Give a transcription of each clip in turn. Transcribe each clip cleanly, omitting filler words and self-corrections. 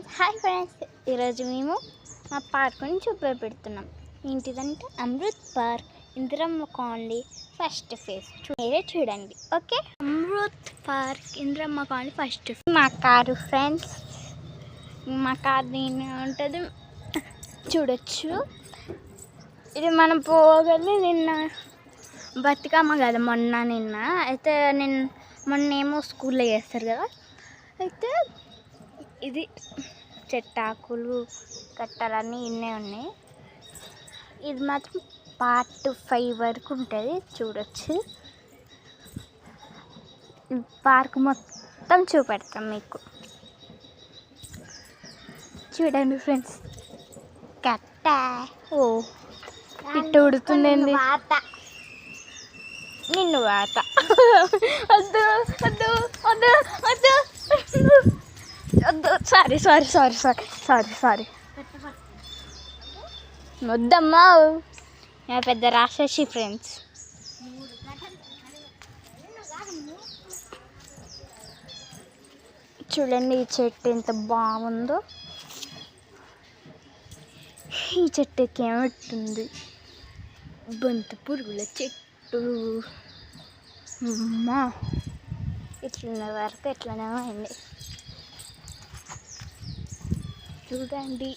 Hi friends, ఈరోజు మేము మా పార్కుని చూపెడుతున్నాం. ఏంటిదంటే Amrit park, Indiramma colony first phase. మీరే చూడండి. Okay, Amrit park, Indiramma colony first phase. మా కారు ఫ్రెండ్స్, మా కారు దీని ఉంటుంది, చూడొచ్చు. ఇది మనం పోగలి నిన్న బతుకమ్మ కదా, నిన్న అయితే మొన్నేమో స్కూల్లో చేస్తారు కదా, అయితే ఇది చెట్టాకులు కట్టాలన్నీ ఇన్నే ఉన్నాయి. ఇది మాత్రం పార్ట్ 5 వరకు ఉంటుంది, చూడొచ్చు. పార్క్ మొత్తం చూపెడతాం మీకు. చూడండి ఫ్రెండ్స్, కట్ట ఇట్టు ఉడుతుంది. నిన్ను వాత వద్దు వద్దు వద్దు వద్దు వద్దు, sorry sorry sorry sorry sorry sorry వద్దమ్మా, పెద్ద రాక్షసి ఫ్రెండ్స్. చూడండి ఈ చెట్టు ఎంత బాగుందో. ఈ చెట్టుకి ఏమిట్టుంది, బంతి పురుగుల చెట్టు. అమ్మా, ఇట్లున్న వరకు ఎట్లనే అయింది. చూడండి,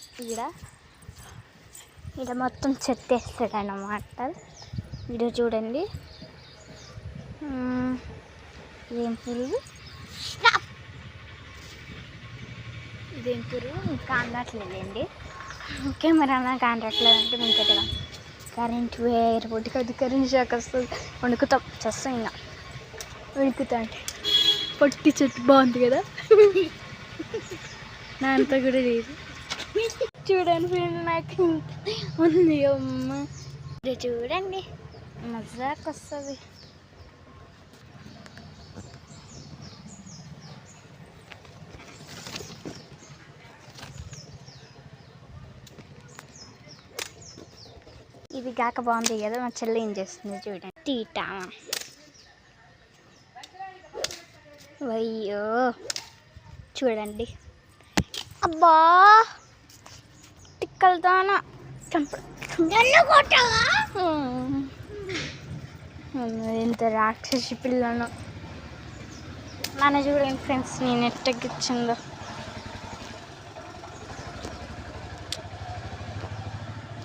ఇక్కడ మొత్తం చెత్త వేస్తాడు అన్నమాట. ఇక్కడ చూడండి, ఇదేం పురుగు, ఇదేం పురుగు ఇంకా అనట్లేదండి. కెమెరా నాకు అనట్లేదంటే ఇంకటిగా కరెంట్ వేరు పొట్టి కొద్ది కరెంట్ షాక్ వస్తుంది, వణుకుతాం చేస్తాం. ఇంకా వణుకుతా అంటే పొట్టి చెట్టు బాగుంది కదా, నా అంతా కూడా లేదు. చూడండి ఫ్రెండ్, నాకు ఉంది అమ్మ. ఇది చూడండి, మజాక్ వస్తుంది. ఇది కాక బాగుంది కదా, మా చెల్లి ఏం చేస్తుంది చూడండి. టీటా అయ్యో చూడండి, అబ్బా టిక్కలతోనా ఎంత రాక్షసి పిల్లను. మన చూడండి ఫ్రెండ్స్, నేను ఎట్టగిచ్చిందో.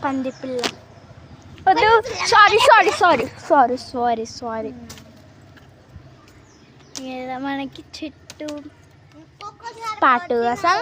పంది పిల్ల వద్దు, sorry sorry sorry sorry sorry sorry. మనకి చెట్టు పాటు కోసం